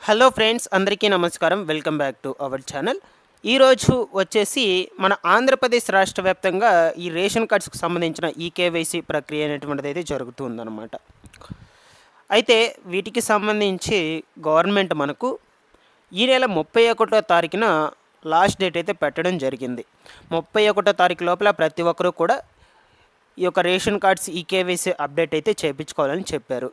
Hello friends, అందరికీ నమస్కారం. Welcome back to our channel. ఈరోజు వచ్చేసి మన ఆంధ్రప్రదేశ్ రాష్ట్ర వ్యాప్తంగా ఈ రేషన్ కార్డ్స్కి సంబంధించిన ఈకేవైసీ ప్రక్రియ అనేటువంటిది అయితే జరుగుతుందన్నమాట. అయితే వీటికి సంబంధించి గవర్నమెంట్ మనకు ఈ నెల 31వ తారీఖున లాస్ట్ డేట్ అయితే పెట్టడం జరిగింది. 31వ తారీఖు లోపల ప్రతి ఒక్కరూ కూడా ఈ యొక్క రేషన్ కార్డ్స్ ఈకేవైసీ అప్డేట్ అయితే చేయించుకోవాలని చెప్పారు.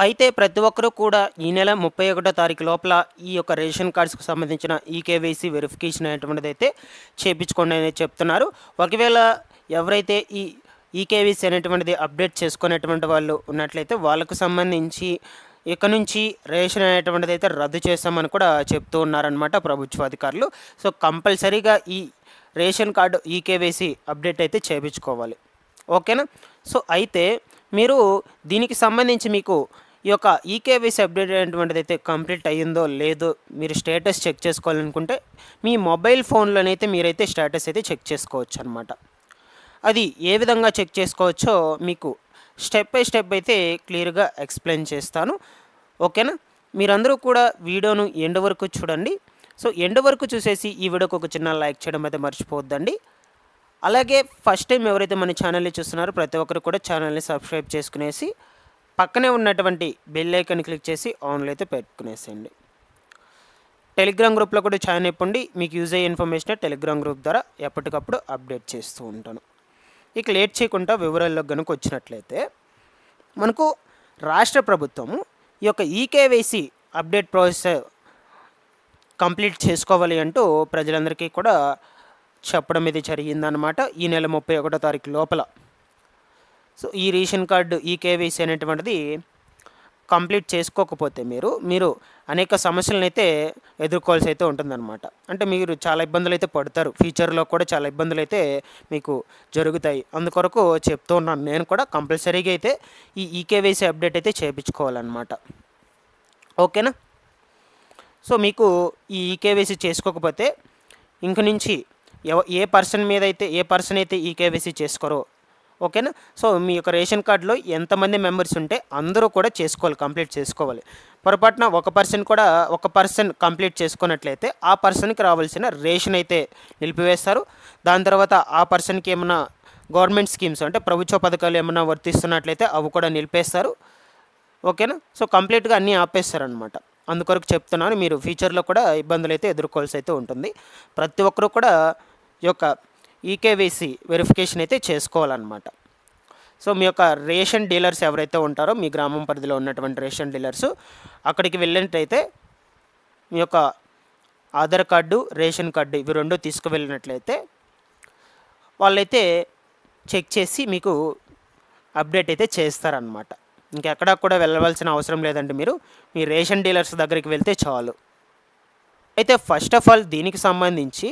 అయితే ప్రతి ఒక్కరూ కూడా ఈ నెల 31వ తారీఖు లోపల ఈ యొక్క రేషన్ కార్డ్స్కి సంబంధించిన ఈకేవైసీ వెరిఫికేషన్ అనేటువంటిది అయితే చేయించుకోండి అని చెప్తున్నారు. ఒకవేళ ఎవరైతే ఈ ఈకేవైసీ అనేటువంటిది అప్డేట్ చేసుకునేటువంటి వాళ్ళు ఉన్నట్లయితే వాళ్ళకు సంబంధించి ఇక నుంచి రేషన్ అనేటువంటిది అయితే రద్దు చేస్తామని కూడా చెప్తూ ఉన్నారనమాట ప్రభుత్వ అధికారులు. సో కంపల్సరీగా ఈ రేషన్ కార్డు ఈకేవైసీ అప్డేట్ అయితే చేయించుకోవాలి. ఓకేనా? సో అయితే మీరు దీనికి సంబంధించి మీకు ఈ యొక్క ఈకేవైసీ అప్డేట్ అనేటువంటిది అయితే కంప్లీట్ అయ్యిందో లేదో మీరు స్టేటస్ చెక్ చేసుకోవాలనుకుంటే మీ మొబైల్ ఫోన్లోనైతే మీరైతే స్టేటస్ అయితే చెక్ చేసుకోవచ్చు అనమాట. అది ఏ విధంగా చెక్ చేసుకోవచ్చో మీకు స్టెప్ బై స్టెప్ అయితే క్లియర్గా ఎక్స్ప్లెయిన్ చేస్తాను. ఓకేనా? మీరందరూ కూడా వీడియోను ఎండ్ వరకు చూడండి. సో ఎండ్ వరకు చూసేసి ఈ వీడియోకి ఒక చిన్న లైక్ చేయడం అయితే మర్చిపోవద్దండి. అలాగే ఫస్ట్ టైం ఎవరైతే మన ఛానల్ని చూస్తున్నారో ప్రతి ఒక్కరు కూడా ఛానల్ని సబ్స్క్రైబ్ చేసుకునేసి పక్కనే ఉన్నటువంటి బెల్ ఐకాన్ క్లిక్ చేసి ఆన్లో అయితే పెట్టుకునేసేయండి. టెలిగ్రామ్ గ్రూప్లో కూడా జాయిన్ అయిపోండి. మీకు యూజ్ అయ్యే ఇన్ఫర్మేషన్ టెలిగ్రామ్ గ్రూప్ ద్వారా ఎప్పటికప్పుడు అప్డేట్ చేస్తూ ఉంటాను. ఇక లేట్ చేయకుండా వివరాల్లో కనుక వచ్చినట్లయితే మనకు రాష్ట్ర ప్రభుత్వము ఈ యొక్క ఈకేవైసీ అప్డేట్ ప్రాసెస్ కంప్లీట్ చేసుకోవాలి అంటూ ప్రజలందరికీ కూడా చెప్పడం ఇది జరిగిందనమాట ఈ నెల 31వ తారీఖు లోపల. సో ఈ రేషన్ కార్డు ఈకేవైసీ అనేటువంటిది కంప్లీట్ చేసుకోకపోతే మీరు అనేక సమస్యలను అయితే ఎదుర్కోవాల్సి అయితే ఉంటుందన్నమాట. అంటే మీరు చాలా ఇబ్బందులు అయితే పడతారు. ఫ్యూచర్లో కూడా చాలా ఇబ్బందులు అయితే మీకు జరుగుతాయి. అందుకొరకు చెప్తూ ఉన్నాను. నేను కూడా కంపల్సరీగా అయితే ఈ ఈకేవైసీ అప్డేట్ అయితే చేయించుకోవాలన్నమాట. ఓకేనా? సో మీకు ఈ ఈకేవైసీ చేసుకోకపోతే ఇంక నుంచి ఏ పర్సన్ అయితే ఈకేవైసీ చేసుకోరో, ఓకేనా? సో మీ యొక్క రేషన్ కార్డులో ఎంతమంది మెంబర్స్ ఉంటే అందరూ కూడా చేసుకోవాలి, కంప్లీట్ చేసుకోవాలి. పొరపాటున ఒక పర్సన్ కంప్లీట్ చేసుకున్నట్లయితే ఆ పర్సన్కి రావాల్సిన రేషన్ అయితే నిలిపివేస్తారు. దాని తర్వాత ఆ పర్సన్కి ఏమైనా గవర్నమెంట్ స్కీమ్స్ అంటే ప్రభుత్వ పథకాలు ఏమైనా వర్తిస్తున్నట్లయితే అవి కూడా నిలిపేస్తారు. ఓకేనా? సో కంప్లీట్గా అన్నీ ఆపేస్తారనమాట. అందుకొరకు చెప్తున్నాను, మీరు ఫ్యూచర్లో కూడా ఇబ్బందులు అయితే ఎదుర్కోవాల్సి అయితే ఉంటుంది. ప్రతి ఒక్కరూ కూడా ఈ యొక్క ఈకేవైసీ వెరిఫికేషన్ అయితే చేసుకోవాలన్నమాట. సో మీ యొక్క రేషన్ డీలర్స్ ఎవరైతే ఉంటారో మీ గ్రామం పరిధిలో ఉన్నటువంటి రేషన్ డీలర్స్ అక్కడికి వెళ్ళినట్టయితే మీ యొక్క ఆధార్ కార్డు, రేషన్ కార్డు ఇవి రెండు తీసుకువెళ్ళినట్లయితే వాళ్ళైతే చెక్ చేసి మీకు అప్డేట్ అయితే చేస్తారనమాట. ఇంకెక్కడా కూడా వెళ్ళవలసిన అవసరం లేదండి. మీరు మీ రేషన్ డీలర్స్ దగ్గరికి వెళ్తే చాలు. అయితే ఫస్ట్ ఆఫ్ ఆల్ దీనికి సంబంధించి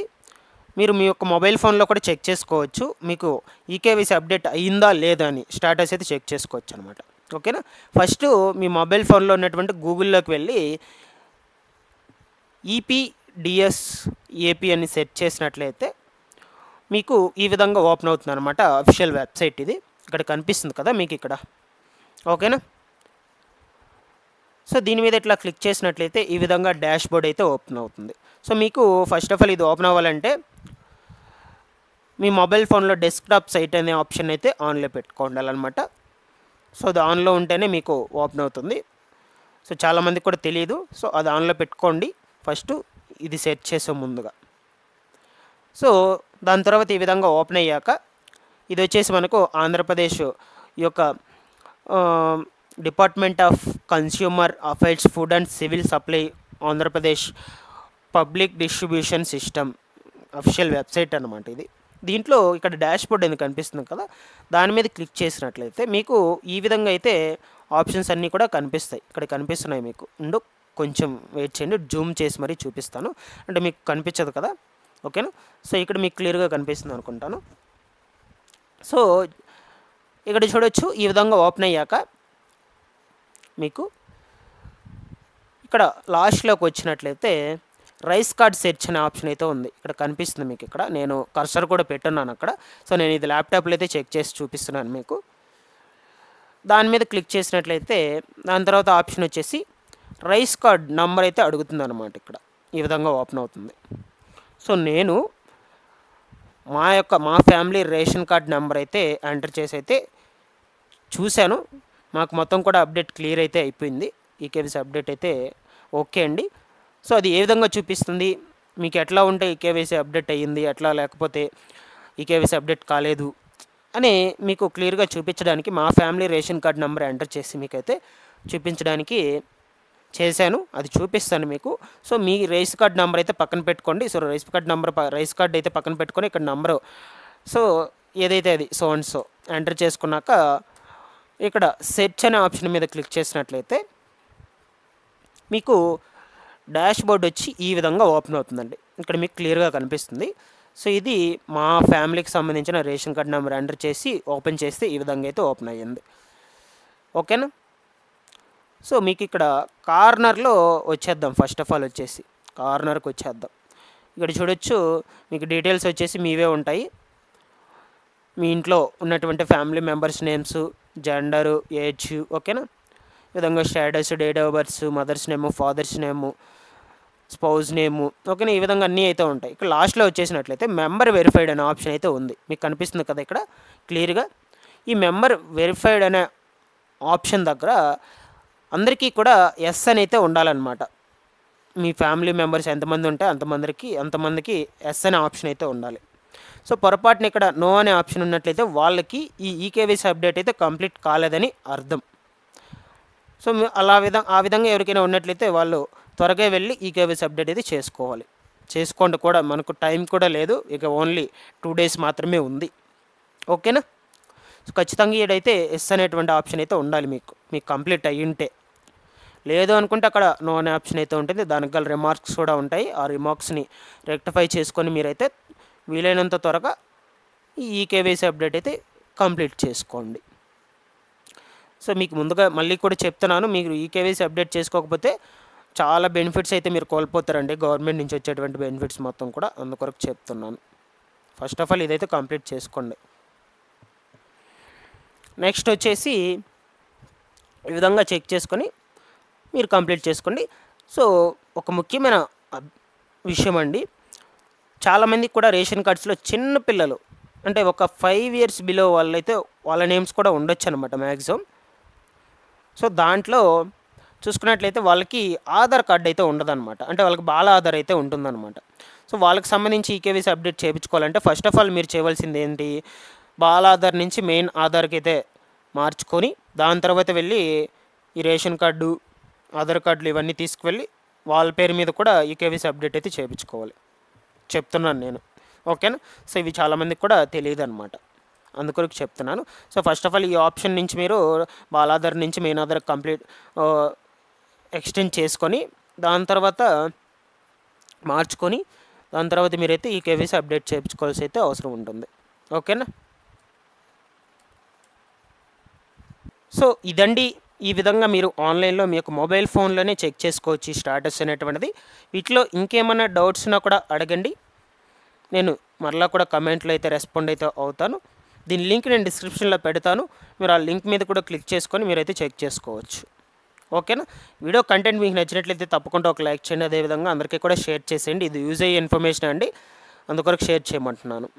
మీరు మీ యొక్క మొబైల్ ఫోన్లో కూడా చెక్ చేసుకోవచ్చు. మీకు ఈకేవైసీ అప్డేట్ అయ్యిందా లేదా అని స్టేటస్ అయితే చెక్ చేసుకోవచ్చు అనమాట. ఓకేనా? ఫస్ట్ మీ మొబైల్ ఫోన్లో ఉన్నటువంటి గూగుల్లోకి వెళ్ళి ఈపీడిఎస్ ఏపీ అని సెర్చ్ చేసినట్లయితే మీకు ఈ విధంగా ఓపెన్ అవుతుంది అనమాట. అఫీషియల్ వెబ్సైట్ ఇది. ఇక్కడ కనిపిస్తుంది కదా మీకు ఇక్కడ. ఓకేనా? సో దీని మీద ఇట్లా క్లిక్ చేసినట్లయితే ఈ విధంగా డాష్ బోర్డ్ అయితే ఓపెన్ అవుతుంది. సో మీకు ఫస్ట్ ఆఫ్ ఆల్ ఇది ఓపెన్ అవ్వాలంటే మీ మొబైల్ ఫోన్లో డెస్క్టాప్ సైట్ అనే ఆప్షన్ అయితే ఆన్లో పెట్టుకోండాలన్నమాట. సో అది ఆన్లో ఉంటేనే మీకు ఓపెన్ అవుతుంది. సో చాలామందికి కూడా తెలియదు. సో అది ఆన్లో పెట్టుకోండి ఫస్ట్, ఇది సెట్ చేసే ముందుగా. సో దాని తర్వాత ఈ విధంగా ఓపెన్ అయ్యాక ఇది వచ్చేసి మనకు ఆంధ్రప్రదేశ్ ఈ యొక్క department of consumer affairs, food and civil supply Andhra Pradesh public distribution system official website అనమాట ఇది. దీంట్లో ఇక్కడ డాష్ బోర్డ్ ఎందుకు కనిపిస్తుంది కదా, దాని మీద క్లిక్ చేసినట్లయితే మీకు ఈ విధంగా అయితే ఆప్షన్స్ అన్నీ కూడా కనిపిస్తాయి. ఇక్కడ కనిపిస్తున్నాయి మీకు. కొంచెం వెయిట్ చేయండి, జూమ్ చేసి మరీ చూపిస్తాను, అంటే మీకు కనిపించదు కదా. ఓకేనా? సో ఇక్కడ మీకు క్లియర్గా కనిపిస్తుంది అనుకుంటాను. సో ఇక్కడ చూడొచ్చు. ఈ విధంగా ఓపెన్ అయ్యాక మీకు ఇక్కడ లాస్ట్లోకి వచ్చినట్లయితే రైస్ కార్డ్ సెర్చ్ అనే ఆప్షన్ అయితే ఉంది. ఇక్కడ కనిపిస్తుంది మీకు. ఇక్కడ నేను కర్సర్ కూడా పెట్టున్నాను అక్కడ. సో నేను ఇది ల్యాప్టాప్లో అయితే చెక్ చేసి చూపిస్తున్నాను మీకు. దాని మీద క్లిక్ చేసినట్లయితే దాని తర్వాత ఆప్షన్ వచ్చేసి రైస్ కార్డ్ నంబర్ అయితే అడుగుతుంది అనమాట. ఇక్కడ ఈ విధంగా ఓపెన్ అవుతుంది. సో నేను మా ఫ్యామిలీ రేషన్ కార్డ్ నెంబర్ అయితే ఎంటర్ చేసి అయితే చూశాను. మాకు మొత్తం కూడా అప్డేట్ క్లియర్ అయితే అయిపోయింది. ఈకేవైసీ అప్డేట్ అయితే ఓకే అండి. సో అది ఏ విధంగా చూపిస్తుంది, మీకు ఎట్లా ఉంటే ఈకేవైసీ అప్డేట్ అయ్యింది, ఎట్లా లేకపోతే ఈకేవైసీ అప్డేట్ కాలేదు అని మీకు క్లియర్గా చూపించడానికి మా family ration card number enter చేసి మీకైతే చూపించడానికి చేశాను. అది చూపిస్తాను మీకు. సో మీ రేస్ కార్డ్ నెంబర్ అయితే పక్కన పెట్టుకోండి. సో రైస్ కార్డ్ అయితే పక్కన పెట్టుకొని ఇక్కడ నెంబరు సో ఏదైతే అది సో అండ్ సో ఎంటర్ చేసుకున్నాక ఇక్కడ సెర్చ్ అనే ఆప్షన్ మీద క్లిక్ చేసినట్లయితే మీకు డాష్ బోర్డ్ వచ్చి ఈ విధంగా ఓపెన్ అవుతుందండి. ఇక్కడ మీకు క్లియర్గా కనిపిస్తుంది. సో ఇది మా ఫ్యామిలీకి సంబంధించిన రేషన్ కార్డ్ నెంబర్ ఎంటర్ చేసి ఓపెన్ చేస్తే ఈ విధంగా అయితే ఓపెన్ అయ్యింది. ఓకేనా. సో మీకు ఇక్కడ కార్నర్లో వచ్చేద్దాం. ఫస్ట్ ఆఫ్ ఆల్ వచ్చేసి కార్నర్కి వచ్చేద్దాం. ఇక్కడ చూడొచ్చు మీకు డీటెయిల్స్ వచ్చేసి మీవే ఉంటాయి. మీ ఇంట్లో ఉన్నటువంటి family members names, gender, age, ఓకేనా. ఈ విధంగా status, date of birth, mother's name, father's name, spouse name, ఓకేనా. ఈ విధంగా అన్నీ అయితే ఉంటాయి. ఇక్కడ లాస్ట్లో వచ్చేసినట్లయితే మెంబర్ వెరిఫైడ్ అనే ఆప్షన్ అయితే ఉంది. మీకు కనిపిస్తుంది కదా ఇక్కడ క్లియర్గా. ఈ మెంబర్ వెరిఫైడ్ అనే ఆప్షన్ దగ్గర అందరికీ కూడా ఎస్ అని అయితే ఉండాలన్నమాట. మీ ఫ్యామిలీ మెంబర్స్ ఎంతమంది ఉంటే అంతమందికి ఎస్ అనే ఆప్షన్ అయితే ఉండాలి. సో పొరపాటున ఇక్కడ నో అనే ఆప్షన్ ఉన్నట్లయితే వాళ్ళకి ఈ ఈకేవైసీ అప్డేట్ అయితే కంప్లీట్ కాలేదని అర్థం. సో ఆ విధంగా ఎవరికైనా ఉన్నట్లయితే వాళ్ళు త్వరగా వెళ్ళి ఈకేవైసీ అప్డేట్ అయితే చేసుకోండి కూడా. మనకు టైం కూడా లేదు, ఇక ఓన్లీ 2 days మాత్రమే ఉంది. ఓకేనా. సో ఖచ్చితంగా ఈడైతే ఎస్ అనేటువంటి ఆప్షన్ అయితే ఉండాలి మీకు కంప్లీట్ అయ్యి ఉంటే. లేదు అనుకుంటే అక్కడ నో అనే ఆప్షన్ అయితే ఉంటుంది. దానికి గల రిమార్క్స్ కూడా ఉంటాయి. ఆ రిమార్క్స్ని రెక్టిఫై చేసుకొని మీరైతే వీలైనంత త్వరగా ఈ ఈకేవైసీ అప్డేట్ అయితే కంప్లీట్ చేసుకోండి. సో మీకు ముందుగా మళ్ళీ కూడా చెప్తున్నాను, మీరు ఈకేవైసీ అప్డేట్ చేసుకోకపోతే చాలా బెనిఫిట్స్ అయితే మీరు కోల్పోతారండి. గవర్నమెంట్ నుంచి వచ్చేటువంటి బెనిఫిట్స్ మొత్తం కూడా అందుకొరకు చెప్తున్నాను. ఫస్ట్ ఆఫ్ ఆల్ ఇదైతే కంప్లీట్ చేసుకోండి. నెక్స్ట్ వచ్చేసి ఈ విధంగా చెక్ చేసుకొని మీరు కంప్లీట్ చేసుకోండి. సో ఒక ముఖ్యమైన విషయం అండి, చాలామందికి కూడా రేషన్ కార్డ్స్లో చిన్న పిల్లలు అంటే ఒక 5 years బిలో వాళ్ళైతే వాళ్ళ నేమ్స్ కూడా ఉండొచ్చు అనమాట మ్యాక్సిమం. సో దాంట్లో చూసుకున్నట్లయితే వాళ్ళకి ఆధార్ కార్డ్ అయితే ఉండదన్నమాట. అంటే వాళ్ళకి బాల ఆధార్ అయితే ఉంటుందన్నమాట. సో వాళ్ళకి సంబంధించి ఈకేవైసీ అప్డేట్ చేయించుకోవాలంటే ఫస్ట్ ఆఫ్ ఆల్ మీరు చేయవలసింది ఏంటి, బాల ఆధార్ నుంచి మెయిన్ ఆధార్కి అయితే మార్చుకొని దాని తర్వాత వెళ్ళి ఈ రేషన్ కార్డు, ఆధార్ కార్డులు ఇవన్నీ తీసుకువెళ్ళి వాళ్ళ పేరు మీద కూడా ఈకేవైసీ అప్డేట్ అయితే చేయించుకోవాలి చెప్తున్నాను నేను. ఓకేనా. సో ఇవి చాలామందికి కూడా తెలియదు అనమాట, అందుకొరకు చెప్తున్నాను. సో ఫస్ట్ ఆఫ్ ఆల్ ఈ ఆప్షన్ నుంచి మీరు బాల ఆధార్ నుంచి మెయిన్ ఆధార్ కంప్లీట్ ఎక్స్టెండ్ చేసుకొని దాని తర్వాత మార్చుకొని దాని తర్వాత మీరైతే ఈకేవైసీ అప్డేట్ చేయించుకోవాల్సి అయితే అవసరం ఉంటుంది. ఓకేనా. సో ఇదండి, ఈ విధంగా మీరు ఆన్లైన్లో మీ యొక్క మొబైల్ ఫోన్లోనే చెక్ చేసుకోవచ్చు ఈ స్టాటస్ అనేటువంటిది. వీటిలో ఇంకేమైనా డౌట్స్ ఉన్నా కూడా అడగండి, నేను మరలా కూడా కమెంట్లో అయితే రెస్పాండ్ అయితే అవుతాను. దీని లింక్ నేను డిస్క్రిప్షన్లో పెడతాను. మీరు ఆ లింక్ మీద కూడా క్లిక్ చేసుకొని మీరైతే చెక్ చేసుకోవచ్చు. ఓకేనా. వీడియో కంటెంట్ మీకు నచ్చినట్లయితే తప్పకుండా ఒక లైక్ చేయండి. అదేవిధంగా అందరికీ కూడా షేర్ చేసేయండి. ఇది యూజ్ అయ్యే ఇన్ఫర్మేషన్ అండి, అందుకొరకు షేర్ చేయమంటున్నాను.